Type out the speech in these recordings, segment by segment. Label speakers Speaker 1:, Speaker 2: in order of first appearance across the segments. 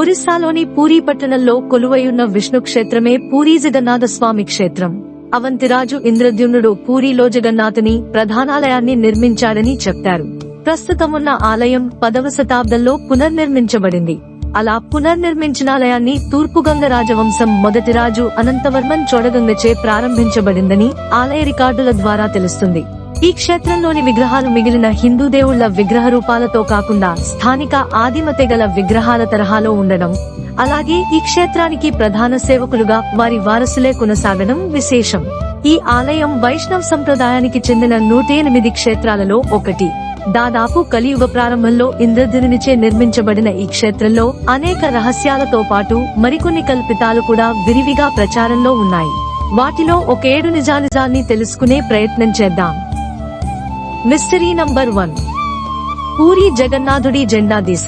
Speaker 1: ఒరిస్సాలోని పూరీ పట్టణంలో కొలువైయున్న విష్ణు క్షేత్రమే పూరీ జగన్నాథ స్వామి క్షేత్రం. అవంతిరాజు ఇంద్రద్యుమ్నుడు పూరీలో జగన్నాథుని ప్రధానాలయాన్ని నిర్మించాడని చెప్తారు. ప్రస్తుతమున్న ఆలయం 10వ శతాబ్దంలో పునర్నిర్మించబడింది. అలా పునర్నిర్మించిన ఆలయాన్ని తూర్పుగంగ రాజవంశం మొదటి రాజు అనంతవర్మన్ చోడగంగచే ప్రారంభించబడిందని ఆలయ రికార్డుల ద్వారా తెలుస్తుంది. ఈ క్షేత్రంలోని విగ్రహాలు మిగిలిన హిందూ దేవుళ్ల విగ్రహ రూపాలతో కాకుండా స్థానిక ఆదిమ తెగల విగ్రహాల తరహాలో ఉండడం, అలాగే ఈ క్షేత్రానికి ప్రధాన సేవకులుగా వారి వారసులే కొనసాగడం విశేషం. ఈ ఆలయం వైష్ణవ్ సంప్రదాయానికి చెందిన 108 క్షేత్రాలలో ఒకటి. దాదాపు కలియుగ ప్రారంభంలో ఇంద్రధనునిచే నిర్మించబడిన ఈ క్షేత్రంలో అనేక రహస్యాలతో పాటు మరికొన్ని కల్పితాలు కూడా విరివిగా ప్రచారంలో ఉన్నాయి. వాటిలో ఒక 7 నిజానిజాల్ని తెలుసుకునే ప్రయత్నం చేద్దాం. Mystery number 1. పూరీ జగన్నాథుడి జెండా దిశ.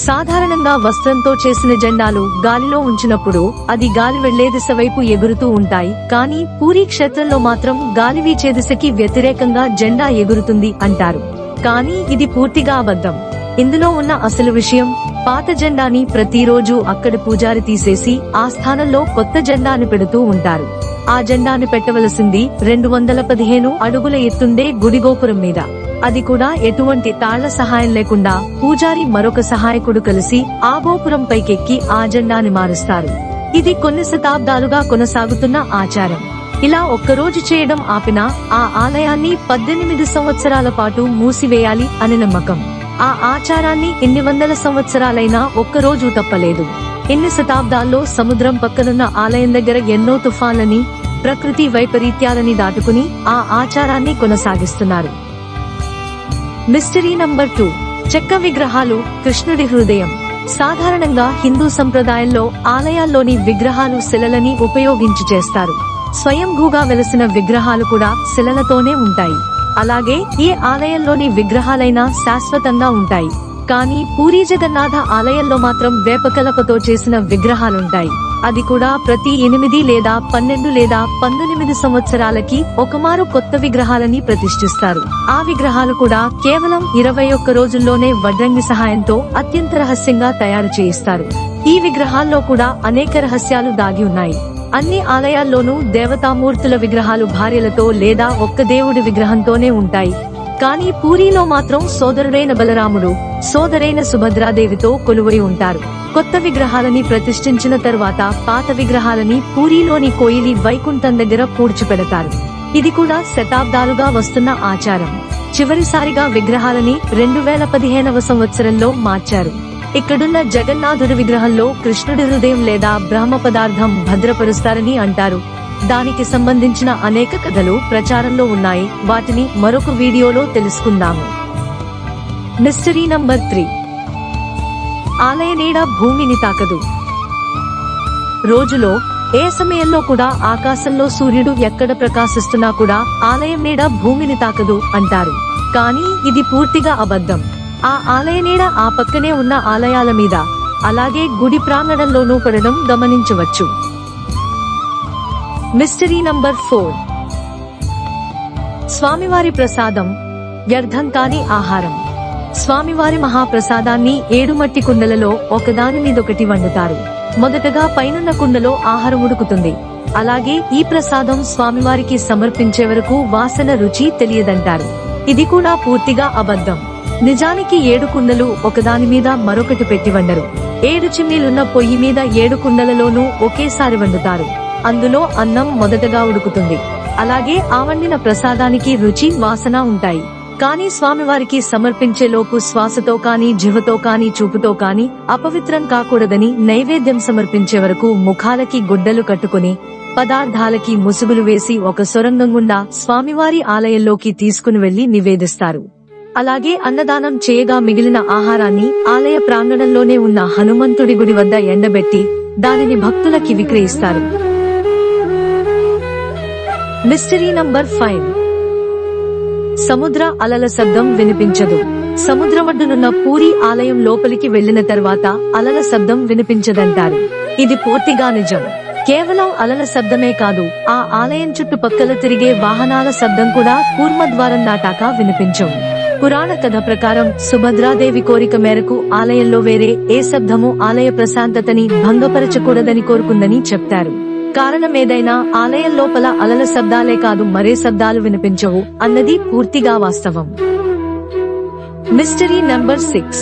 Speaker 1: సాధారణంగా వస్త్రంతో చేసిన జెండాలు గాలిలో ఉంచినప్పుడు అది గాలి వెళ్లే దిశ వైపు ఎగురుతూ ఉంటాయి. కానీ పూరీ క్షేత్రంలో మాత్రం గాలి వీచే దిశకి వ్యతిరేకంగా జెండా ఎగురుతుంది అంటారు. కానీ ఇది పూర్తిగా అబద్ధం. ఇందులో ఉన్న అసలు విషయం, పాత జెండాని ప్రతిరోజు అక్కడ పూజారి తీసేసి ఆ స్థానంలో కొత్త జెండాని పెడుతూ ఉంటారు. ఆ జెండాని పెట్టవలసింది 215 అడుగుల ఎత్తుండే గుడిగోపురం మీద. అది కూడా ఎటువంటి తాళ్ల సహాయం లేకుండా పూజారి మరొక సహాయకుడు కలిసి ఆ గోపురం పైకెక్కి ఆ జెండాని మారుస్తారు. ఇది కొన్ని శతాబ్దాలుగా కొనసాగుతున్న ఆచారం. ఇలా ఒక్కరోజు చేయడం ఆపినా ఆ ఆలయాన్ని 18 సంవత్సరాల పాటు మూసివేయాలి అని నమ్మకం. ఆ ఆచారాన్ని ఎన్ని వందల సంవత్సరాలైనా ఒక్కరోజు తప్పలేదు. ఎన్ని శతాబ్దాల్లో సముద్రం పక్కనున్న ఆలయం దగ్గర ఎన్నో తుఫాన్లని, ప్రకృతి వైపరీత్యాలని దాటుకుని ఆ ఆచారాన్ని కొనసాగిస్తున్నారు. Mystery number 2. చెక్క విగ్రహాలు, కృష్ణుడి హృదయం. సాధారణంగా హిందూ సంప్రదాయంలో ఆలయాల్లోని విగ్రహాలు శిలలని ఉపయోగించి చేస్తారు. స్వయంభూగా వెలసిన విగ్రహాలు కూడా శిలలతోనే ఉంటాయి. అలాగే ఏ ఆలయంలోని విగ్రహాలైనా శాశ్వతంగా ఉంటాయి. కానీ పూరీ జగన్నాథ ఆలయంలో మాత్రం వేపకలపతో చేసిన విగ్రహాలుంటాయి. అది కూడా ప్రతి 8 లేదా 12 లేదా 19 సంవత్సరాలకి ఒకమారు కొత్త విగ్రహాలని ప్రతిష్ఠిస్తారు. ఆ విగ్రహాలు కూడా కేవలం 21 రోజుల్లోనే వడ్రంగి సహాయంతో అత్యంత రహస్యంగా తయారు చేయిస్తారు. ఈ విగ్రహాల్లో కూడా అనేక రహస్యాలు దాగి ఉన్నాయి. అన్ని ఆలయాల్లోనూ దేవతామూర్తుల విగ్రహాలు భార్యలతో లేదా ఒక్క దేవుడి విగ్రహంతోనే ఉంటాయి. కానీ పూరీలో మాత్రం సోదరుడైన బలరాముడు, సోదరైన సుభద్రాదేవితో కొలువై ఉంటారు. కొత్త విగ్రహాలని ప్రతిష్ఠించిన తరువాత పాత విగ్రహాలని పూరీలోని కోయిలి వైకుంఠం దగ్గర పూడ్చిపెడతారు. ఇది కూడా శతాబ్దాలుగా వస్తున్న ఆచారం. చివరిసారిగా విగ్రహాలని 2015వ సంవత్సరంలో మార్చారు. ఇక్కడున్న జగన్నాథుడి విగ్రహంలో కృష్ణుడి హృదయం లేదా బ్రహ్మ పదార్థం భద్రపరుస్తారని అంటారు. దానికి సంబంధించిన అనేక కథలు ప్రచారంలో ఉన్నాయి. వాటిని మరొక వీడియోలో తెలుసుకుందాము. Mystery number 3. ఆలయ నీడ భూమిని తాకదు. రోజులో ఏ సమయంలో కూడా ఆకాశంలో సూర్యుడు ఎక్కడ ప్రకాశిస్తున్నా కూడా ఆలయం నీడ భూమిని తాకదు అంటారు. కానీ ఇది పూర్తిగా అబద్ధం. ఆ ఆలయ నీడ ఆ పక్కనే ఉన్న ఆలయాల మీద, అలాగే గుడి ప్రాంగణంలోనూ పడడం గమనించవచ్చు. Mystery number 4. స్వామివారి ప్రసాదం, వ్యర్థం కాని ఆహారం. స్వామివారి మహాప్రసాదాన్ని 7 మట్టి కుండలలో ఒకదాని మీదొకటి వండుతారు. మొదటగా పైనున్న కుండలో ఆహారం ఉడుకుతుంది. అలాగే ఈ ప్రసాదం స్వామివారికి సమర్పించే వరకు వాసన రుచి తెలియదంటారు. ఇది కూడా పూర్తిగా అబద్ధం. నిజానికి 7 కుండలు ఒకదాని మీద మరొకటి పెట్టి వండరు. 7 చిమ్నీలున్న పొయ్యి మీద 7 కుండలలోనూ ఒకేసారి వండుతారు. అందులో అన్నం మొదటగా ఉడుకుతుంది. అలాగే ఆ వండిన ప్రసాదానికి రుచి, వాసన ఉంటాయి. కానీ స్వామివారికి సమర్పించేలోపు శ్వాసతో కాని, జిహ్వతో కాని, చూపుతో కాని అపవిత్రం కాకూడదని నైవేద్యం సమర్పించే వరకు ముఖాలకి గుడ్డలు కట్టుకుని, పదార్థాలకి ముసుగులు వేసి ఒక సొరంగం గుండా స్వామివారి ఆలయంలోకి తీసుకుని వెళ్లి నివేదిస్తారు. అలాగే అన్నదానం చేయగా మిగిలిన ఆహారాన్ని ఆలయ ప్రాంగణంలోనే ఉన్న హనుమంతుడి గుడి వద్ద ఎండబెట్టి దానిని భక్తులకి విక్రయిస్తారు. Mystery number 5. సముద్ర అలల శబ్దం వినిపించదు. సముద్రమడ్డునున్న పూరీ ఆలయం లోపలికి వెళ్లిన తర్వాత అలల శబ్దం వినిపించదంటారు. ఇది పూర్తిగా నిజం. కేవలం అలల శబ్దమే కాదు, ఆ ఆలయం చుట్టుపక్కల తిరిగే వాహనాల శబ్దం కూడా కూర్మద్వారం దాటాక వినిపించవు. పురాణ కథ ప్రకారం సుభద్రాదేవి కోరిక మేరకు ఆలయంలో వేరే ఏ శబ్దము ఆలయ ప్రశాంతతని భంగపరచకూడదని కోరుకుందని చెప్తారు. కారణమేదైనా ఆలయం లోపల అలల శబ్దాలే కాదు మరే శబ్దాలు వినిపించవు అన్నది పూర్తిగా వాస్తవం. Mystery number 6.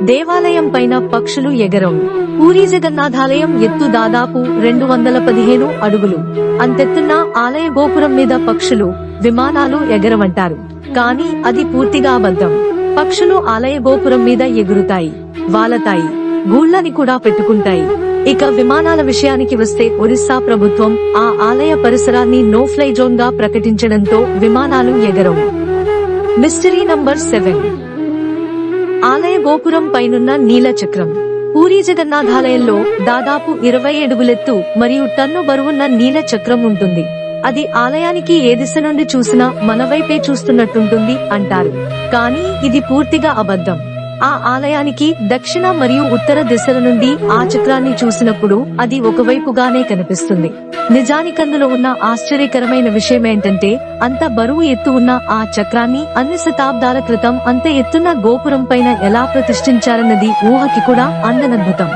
Speaker 1: దేవాలయం పైన పక్షులు ఎగరవు. పూరీ జగన్నాథాలయం ఎత్తు దాదాపు 215 అడుగులు. అంతెత్తున్న ఆలయ గోపురం మీద పక్షులు, విమానాలు ఎగరవంటారు. కానీ అది పూర్తిగా అబద్ధం. పక్షులు ఆలయ గోపురం మీద ఎగురుతాయి, వాలతాయి, గూళ్ళని కూడా పెట్టుకుంటాయి. ఇక విమానాల విషయానికి వస్తే ఒరిస్సా ప్రభుత్వం ఆ ఆలయ పరిసరాన్ని నో ఫ్లై జోన్ గా ప్రకటించడంతో విమానాలు ఎగరవు. Mystery number 7. ఆలయ గోపురం పైనున్న నీల చక్రం. పూరీ జగన్నాథాలయంలో దాదాపు 20 అడుగులెత్తు మరియు టన్ను బరువున్న నీల చక్రం ఉంటుంది. అది ఆలయానికి ఏ దిశ నుండి చూసినా మన వైపే చూస్తున్నట్టుంటుంది అంటారు. కానీ ఇది పూర్తిగా అబద్ధం. ఆ ఆలయానికి దక్షిణ మరియు ఉత్తర దిశల నుండి ఆ చక్రాన్ని చూసినప్పుడు అది ఒకవైపుగానే కనిపిస్తుంది. నిజానికందులో ఉన్న ఆశ్చర్యకరమైన విషయమేంటంటే అంత బరువు ఎత్తు ఉన్న ఆ చక్రాన్ని అన్ని శతాబ్దాల క్రితం అంత ఎత్తున్న గోపురం పైన ఎలా ప్రతిష్ఠించారన్నది ఊహకి కూడా అందనద్భుతం.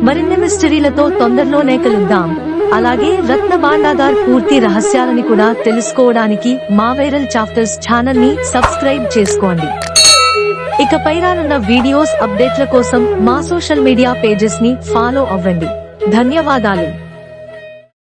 Speaker 1: మరిన్ని మిస్టరీలతో తొందరలోనే కలుద్దాం. అలాగే రత్న భాండాగార్ పూర్తి రహస్యాలని కూడా తెలుసుకోవడానికి మా వైరల్ చాప్టర్స్ ఛానల్ ని సబ్స్క్రైబ్ చేసుకోండి. ఇకపై రానున్న వీడియోస్ అప్డేట్ల కోసం మా సోషల్ మీడియా పేజెస్ ని ఫాలో అవ్వండి. ధన్యవాదాలు.